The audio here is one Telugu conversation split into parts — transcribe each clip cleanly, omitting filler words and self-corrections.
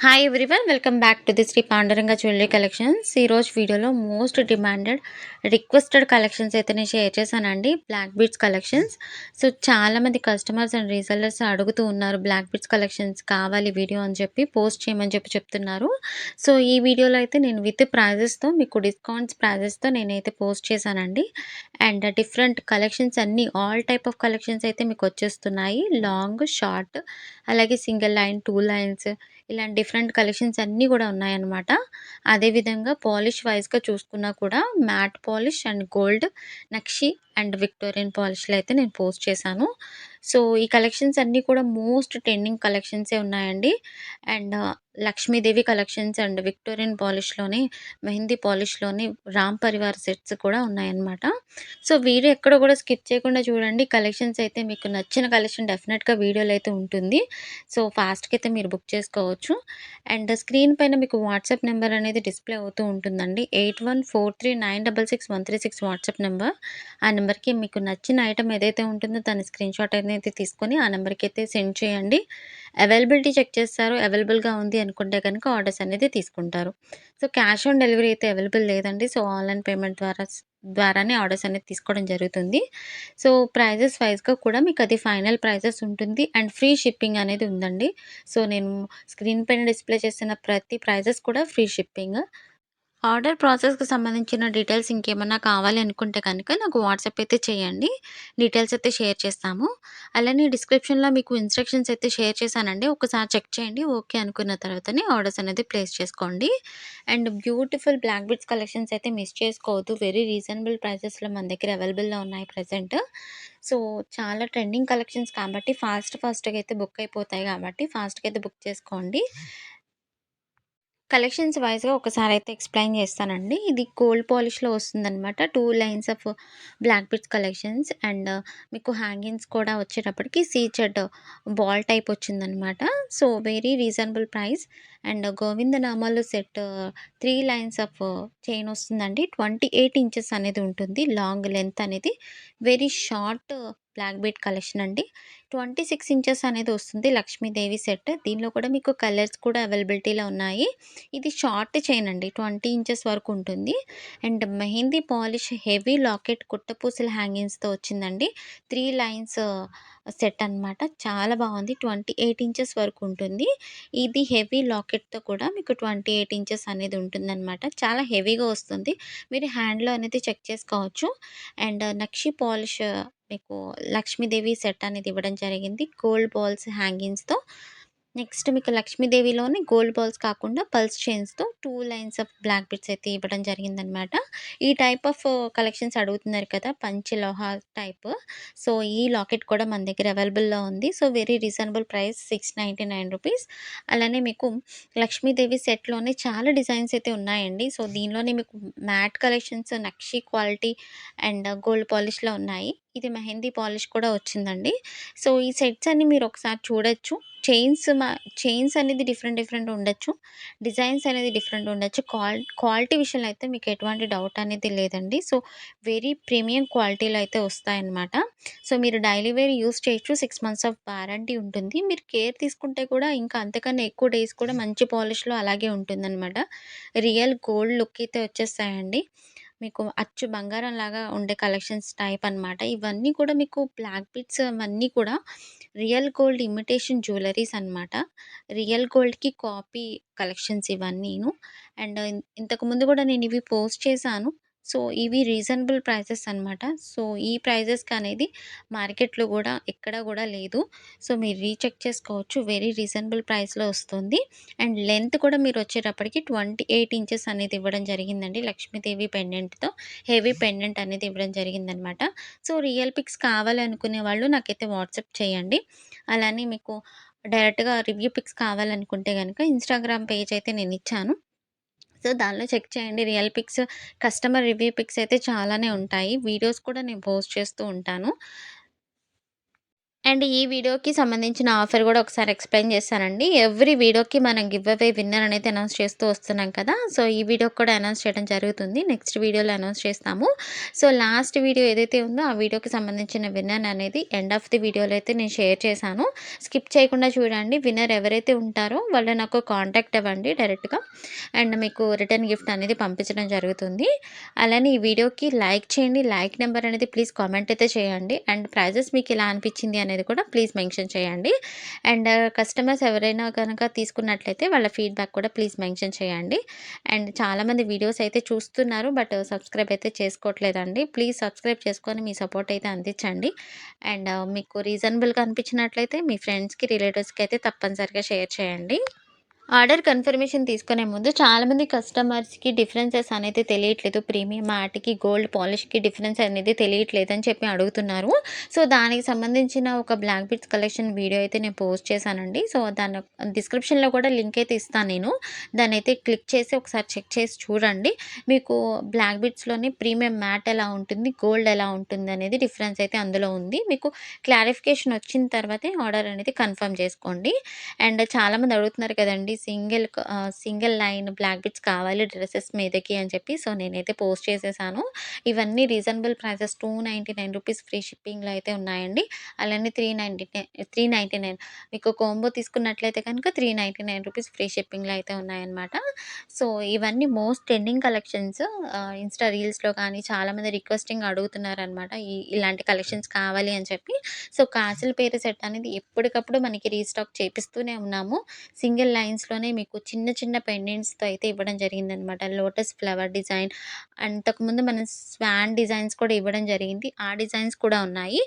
Hi everyone welcome back to the Shri Panduranga jewellery collections. ఈరోజు వీడియోలో మోస్ట్ డిమాండెడ్ రిక్వెస్టెడ్ కలెక్షన్స్ అయితే నేను షేర్ చేశానండి. Black beads collections. సో చాలామంది కస్టమర్స్ అండ్ రీసెల్లర్స్ అడుగుతూ ఉన్నారు, బ్లాక్ బీడ్స్ కలెక్షన్స్ కావాలి వీడియో అని చెప్పి పోస్ట్ చేయమని చెప్పి చెప్తున్నారు. సో ఈ వీడియోలో అయితే నేను విత్ ప్రైజెస్తో మీకు డిస్కౌంట్స్ ప్రైజెస్తో నేనైతే పోస్ట్ చేశానండి. అండ్ డిఫరెంట్ కలెక్షన్స్ అన్నీ ఆల్ టైప్ ఆఫ్ కలెక్షన్స్ అయితే మీకు వచ్చేస్తున్నాయి. లాంగ్, షార్ట్, అలాగే సింగిల్ లైన్, 2 లైన్స్ ఇలాంటి డిఫరెంట్ కలెక్షన్స్ అన్నీ గూడా ఉన్నాయన్నమాట. అదేవిధంగా పాలిష్ వైస్‌గా చూసుకున్నా కూడా మ్యాట్ పాలిష్ అండ్ గోల్డ్, నక్షి అండ్ విక్టోరియన్ పాలిష్‌లో అయితే నేను పోస్ట్ చేశాను. సో, ఈ కలెక్షన్స్ అన్నీ కూడా మోస్ట్ ట్రెండింగ్ కలెక్షన్సే ఉన్నాయండి. And Lakshmidevi collections and Victorian పాలిష్‌లోనే, మెహందీ పాలిష్‌లోనే రామ్ పరివార్ సెట్స్ కూడా ఉన్నాయన్నమాట. సో, వీడియో ఎక్కడ కూడా స్కిప్ చేయకుండా చూడండి. కలెక్షన్స్ అయితే మీకు నచ్చిన కలెక్షన్ డెఫినెట్‌గా వీడియోలో అయితే ఉంటుంది. సో, ఫాస్ట్‌గా అయితే మీరు బుక్ చేసుకోవచ్చు. అండ్ స్క్రీన్ పైన మీకు వాట్సాప్ నెంబర్ అనేది డిస్‌ప్లే అవుతూ ఉంటుందండి. 8143966136 వాట్సాప్ నెంబర్. ఆ నెంబర్‌కి మీకు నచ్చిన ఐటెమ్ ఏదైతే ఉంటుందో దాని స్క్రీన్‌షాట్ అనేది తీసుకొని ఆ నెంబర్‌కి అయితే సెండ్ చేయండి. అవైలబిలిటీ చెక్ చేస్తారు. అవైలబుల్‌గా ఉంది అనుకుంటే గనుక ఆర్డర్స్ అనేది తీసుకుంటారు. సో, క్యాష్ ఆన్ డెలివరీ అయితే అవైలబుల్ లేదండి. సో, ఆన్‌లైన్ పేమెంట్ ద్వారానే ఆర్డర్స్ అనేది తీసుకోవడం జరుగుతుంది. సో, ప్రైజెస్ వైస్‌గా కూడా మీకది ఫైనల్ ప్రైజెస్ ఉంటుంది. అండ్ ఫ్రీ షిప్పింగ్ అనేది ఉందండి. సో, నేను స్క్రీన్ పైన డిస్‌ప్లే చేసిన ప్రతి ప్రైజెస్ కూడా ఫ్రీ షిప్పింగ్. ఆర్డర్ ప్రాసెస్‌కి సంబంధించిన డీటెయిల్స్ ఇంకేమన్నా కావాలి అనుకుంటే గనుక నాకు వాట్సాప్ అయితే చేయండి. డీటెయిల్స్ అయితే షేర్ చేస్తాము. అలానే డిస్క్రిప్షన్‌లో మీకు ఇన్‌స్ట్రక్షన్స్ అయితే షేర్ చేశానండి. ఒకసారి చెక్ చేయండి. ఓకే అనుకున్న తర్వాతనే ఆర్డర్స్ అనేది ప్లేస్ చేసుకోండి. And beautiful black beads collections అయితే మిస్ చేసుకోవద్దు. వెరీ రీజనబుల్ ప్రైజెస్‌లో మన దగ్గర అవైలబుల్‌లో ఉన్నాయి ప్రెజెంట్. సో, చాలా ట్రెండింగ్ కలెక్షన్స్ కాబట్టి ఫాస్ట్‌గా అయితే బుక్ అయిపోతాయి కాబట్టి ఫాస్ట్‌గా అయితే బుక్ చేసుకోండి. కలెక్షన్స్ వైస్‌గా ఒకసారైతే ఎక్స్‌ప్లెయిన్ చేస్తానండి. ఇది గోల్డ్ పాలిష్‌లో వస్తుందనమాట. 2 lines of black beads collections and మీకు హ్యాంగింగ్స్ కూడా వచ్చేటప్పటికి సీజెడ్ బాల్ టైప్ వచ్చిందనమాట. So, very reasonable price. And గోవిందనామాలు సెట్ 3 లైన్స్ ఆఫ్ చైన్ వస్తుందండి. 28 ఇంచెస్ అనేది ఉంటుంది. లాంగ్ లెంత్ అనేది. Very short black bead collection అండి. 26 ఇంచెస్ అనేది వస్తుంది లక్ష్మీదేవి సెట్. దీనిలో కూడా మీకు కలర్స్ కూడా అవైలబిలిటీలో ఉన్నాయి. ఇది షార్ట్ చైన్ అండి. 20 ఇంచెస్ వరకు ఉంటుంది. And mehndi polish heavy locket కుట్టపూసల హ్యాంగింగ్స్‌తో వచ్చిందండి. 3 లైన్స్ సెట్ అనమాట. చాలా బాగుంది. 28 ఇంచెస్ వరకు ఉంటుంది. ఇది హెవీ లాకెట్‌తో కూడా మీకు 28 ఇంచెస్ అనేది ఉంటుందనమాట. చాలా హెవీగా వస్తుంది. మీరు హ్యాండ్‌లో అనేది చెక్ చేసుకోవచ్చు. అండ్ నక్షి పాలిష్ మీకు లక్ష్మీదేవి సెట్ అనేది ఇవ్వడం జరిగింది. గోల్డ్ బాల్స్ హ్యాంగింగ్స్‌తో. నెక్స్ట్ మీకు లక్ష్మీదేవిలోనే గోల్డ్ బాల్స్ కాకుండా పల్స్ చైన్స్‌తో 2 లైన్స్ ఆఫ్ బ్లాక్ బీడ్స్ అయితే ఇవ్వడం జరిగిందనమాట. ఈ టైప్ ఆఫ్ కలెక్షన్స్ అడుగుతున్నారు కదా! పంచలోహ టైప్. సో, ఈ లాకెట్ కూడా మన దగ్గర అవైలబుల్‌లో ఉంది. సో, వెరీ రీజనబుల్ ప్రైస్ రూ. 699. అలానే మీకు లక్ష్మీదేవి సెట్‌లోనే చాలా డిజైన్స్ అయితే ఉన్నాయండి. సో, దీనిలోనే మీకు మ్యాట్ కలెక్షన్స్, నక్షి క్వాలిటీ అండ్ గోల్డ్ పాలిష్‌లో ఉన్నాయి. ఇది మెహందీ పాలిష్ కూడా వచ్చిందండి. సో, ఈ సెట్స్ అన్నీ మీరు ఒకసారి చూడొచ్చు. చైన్స్ చైన్స్ అనేది డిఫరెంట్ ఉండొచ్చు. డిజైన్స్ అనేది డిఫరెంట్ ఉండొచ్చు. క్వాలిటీ విషయంలో అయితే మీకు ఎటువంటి డౌట్ అనేది లేదండి. సో, వెరీ ప్రీమియం క్వాలిటీలో అయితే వస్తాయన్నమాట. సో, మీరు డైలీ వేర్ యూజ్ చేయొచ్చు. 6 మంత్స్ ఆఫ్ వారంటీ ఉంటుంది. మీరు కేర్ తీసుకుంటే కూడా ఇంకా అంతకన్నా ఎక్కువ డేస్ కూడా మంచి పాలిష్‌లో అలాగే ఉంటుందన్నమాట. రియల్ గోల్డ్ లుక్ అయితే వచ్చేస్తాయండి. మీకు అచ్చు బంగారంలాగా ఉండే కలెక్షన్స్ టైప్ అనమాట. ఇవన్నీ కూడా మీకు బ్లాక్ బీడ్స్ అవన్నీ కూడా రియల్ గోల్డ్ ఇమిటేషన్ జ్యువెలరీస్ అనమాట. రియల్ గోల్డ్‌కి కాపీ కలెక్షన్స్ ఇవన్నీను. అండ్ ఇంతకుముందు కూడా నేను ఇవి పోస్ట్ చేశాను. సో, ఇవి రీజనబుల్ ప్రైసెస్ అనమాట. సో, ఈ ప్రైజెస్‌కి అనేది మార్కెట్‌లో గూడా ఎక్కడ గూడా లేదు. సో, మీరు రీచెక్ చేసుకోవచ్చు. వెరీ రీజనబుల్ ప్రైస్‌లో వస్తుంది. అండ్ లెంత్ కూడా మీరొచ్చేటప్పటికి 28 ఇంచెస్ అనేది ఇవ్వడం జరిగిందండి. లక్ష్మీదేవి పెండెంట్‌తో హెవీ పెండెంట్ అనేది ఇవ్వడం జరిగిందనమాట. సో, రియల్ పిక్స్ కావాలి అనుకునే వాళ్ళు నాకైతే వాట్సాప్ చేయండి. అలానే మీకు డైరెక్ట్‌గా రివ్యూ పిక్స్ కావాలనుకుంటే గనక ఇన్‌స్టాగ్రామ్ పేజ్ అయితే నేనిచ్చాను. సో, దానిలో చెక్ చేయండి. Real pics, customer review pics అయితే చాలానే ఉంటాయి. వీడియోస్ కూడా నేను పోస్ట్ చేస్తూ ఉంటాను. అండ్ ఈ వీడియోకి సంబంధించిన ఆఫర్ గూడా ఒకసారి ఎక్స్‌ప్లెయిన్ చేస్తానండి. ఎవ్రీ వీడియోకి మనం గివ్ అవే విన్నర్ అనేది అనౌన్స్ చేస్తూ వస్తున్నాం కదా! సో, ఈ వీడియోకి కూడా అనౌన్స్ చేయడం జరుగుతుంది. నెక్స్ట్ వీడియోలో అనౌన్స్ చేస్తాము. సో, లాస్ట్ వీడియో ఏదైతే ఉందో ఆ వీడియోకి సంబంధించిన విన్నర్ అనేది ఎండ్ ఆఫ్ ది వీడియోలో అయితే నేను షేర్ చేశాను. స్కిప్ చేయకుండా చూడండి. విన్నర్ ఎవరైతే ఉంటారో వాళ్ళు నాకు కాంటాక్ట్ అవ్వండి డైరెక్ట్‌గా. అండ్ మీకు రిటర్న్ గిఫ్ట్ అనేది పంపించడం జరుగుతుంది. అలానే ఈ వీడియోకి లైక్ చేయండి. లైక్ నెంబర్ అనేది ప్లీజ్ కామెంట్ అయితే చేయండి. అండ్ ప్రైజెస్ మీకు ఎలా అనిపించింది అనేది కూడా ప్లీజ్ మెన్షన్ చేయండి. అండ్ కస్టమర్స్ ఎవరైనా గనక తీసుకున్నట్లయితే వాళ్ళ ఫీడ్‌బ్యాక్ కూడా ప్లీజ్ మెన్షన్ చేయండి. అండ్ చాలామంది వీడియోస్ అయితే చూస్తున్నారు. బట్ సబ్స్క్రైబ్ అయితే చేసుకోవట్లేదండి. ప్లీజ్ సబ్స్క్రైబ్ చేసుకొని మీ సపోర్ట్ అయితే అందించండి. అండ్ మీకు రీజనబుల్‌గా అనిపించినట్లయితే మీ ఫ్రెండ్స్‌కి, రిలేటివ్స్‌కి అయితే తప్పనిసరిగా షేర్ చేయండి. ఆర్డర్ కన్ఫర్మేషన్ తీసుకునే ముందు చాలామంది కస్టమర్స్‌కి డిఫరెన్సెస్ అనేది తెలియట్లేదు. ప్రీమియం మ్యాట్‌కి, గోల్డ్ పాలిష్‌కి డిఫరెన్స్ అనేది తెలియట్లేదని చెప్పి అడుగుతున్నారు. సో, దానికి సంబంధించిన ఒక బ్లాక్ బీడ్స్ కలెక్షన్ వీడియో అయితే నేను పోస్ట్ చేశానండి. సో, దాన్ని డిస్క్రిప్షన్‌లో కూడా లింక్ అయితే ఇస్తాను నేను. దాన్నైతే క్లిక్ చేసి ఒకసారి చెక్ చేసి చూడండి. మీకు బ్లాక్ బీడ్స్‌లోని ప్రీమియం మ్యాట్ ఎలా ఉంటుంది, గోల్డ్ ఎలా ఉంటుందనేది డిఫరెన్స్ అయితే అందులో ఉంది. మీకు క్లారిఫికేషన్ వచ్చిన తర్వాతే ఆర్డర్ అనేది కన్ఫర్మ్ చేసుకోండి. అండ్ చాలామంది అడుగుతున్నారు కదండీ! సింగిల్ లైన్ బ్లాక్ బిట్స్ కావాలి డ్రెసెస్ మీదకి అని చెప్పి. సో, నేనైతే పోస్ట్ చేసేసాను. ఇవన్నీ రీజనబుల్ ప్రైసెస్ రూ. 299 ఫ్రీ షిప్పింగ్‌లో అయితే ఉన్నాయండి. అలానే 399 మీకు కాంబో తీసుకున్నట్లయితే కనుక రూ. 399 ఫ్రీ షిప్పింగ్‌లో అయితే ఉన్నాయన్నమాట. సో, ఇవన్నీ మోస్ట్ ట్రెండింగ్ కలెక్షన్స్. ఇన్‌స్టా రీల్స్‌లో కానీ చాలామంది రిక్వెస్టింగ్ అడుగుతున్నారనమాట. ఇలాంటి కలెక్షన్స్ కావాలి అని చెప్పి. సో, కాసుల పేరు సెట్ అనేది ఎప్పటికప్పుడు మనకి రీస్టాక్ చేపిస్తూనే ఉన్నాము. సింగిల్ లైన్స్‌లోనే మీకు చిన్న చిన్న పెండెంట్స్‌తో అయితే ఇవ్వడం జరిగిందనమాట. లోటస్ ఫ్లవర్ డిజైన్, అంతకుముందు మనం స్వాన్ డిజైన్స్ కూడా ఇవ్వడం జరిగింది. ఆ డిజైన్స్ కూడా ఉన్నాయి.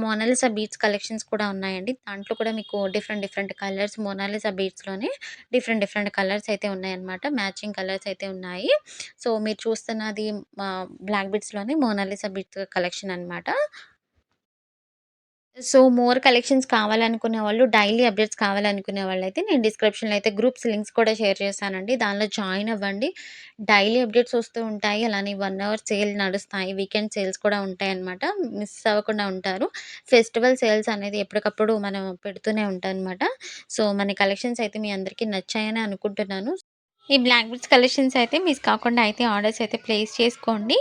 మోనాలిసా బీడ్స్ కలెక్షన్స్ కూడా ఉన్నాయండి. దాంట్లో కూడా మీకు డిఫరెంట్ డిఫరెంట్ కలర్స్ మోనాలిసా బీడ్స్‌లోనే డిఫరెంట్ డిఫరెంట్ కలర్స్ అయితే ఉన్నాయన్నమాట. మ్యాచింగ్ కలర్స్ అయితే ఉన్నాయి. సో, మీరు చూస్తున్నది బ్లాక్ బీడ్స్‌లోనే మోనాలిసా బీడ్స్ కలెక్షన్ అనమాట. సో, మోర్ కలెక్షన్స్ కావాలనుకునే వాళ్ళు, డైలీ అప్డేట్స్ కావాలనుకునే వాళ్ళైతే నేను డిస్క్రిప్షన్‌లో అయితే గ్రూప్స్ లింక్స్ కూడా షేర్ చేశానండి. దానిలో జాయిన్ అవ్వండి. డైలీ అప్డేట్స్ వస్తూ ఉంటాయి. అలానే 1 అవర్ సేల్ నడుస్తాయి. వీకెండ్ సేల్స్ కూడా ఉంటాయన్నమాట. మిస్ అవ్వకుండా ఉంటారు. ఫెస్టివల్ సేల్స్ అనేది ఎప్పటికప్పుడు మనం పెడుతూనే ఉంటామన్నమాట. సో, మన కలెక్షన్స్ అయితే మీ అందరికీ నచ్చాయని అనుకుంటున్నాను. ఈ బ్లాక్ బిట్స్ కలెక్షన్స్ అయితే మిస్ కాకుండా అయితే ఆర్డర్స్ అయితే ప్లేస్ చేసుకోండి.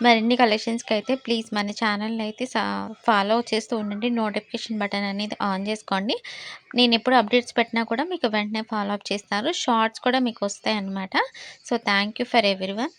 మరిన్ని కలెక్షన్స్‌కైతే ప్లీజ్ మన ఛానల్‌ని అయితే ఫాలో చేస్తూ ఉండండి. నోటిఫికేషన్ బటన్ అనేది ఆన్ చేసుకోండి. నేనెప్పుడు అప్డేట్స్ పెట్టినా కూడా మీకు వెంటనే ఫాలో అప్ చేస్తారు. షార్ట్స్ కూడా మీకొస్తాయన్నమాట. So, thank you for everyone.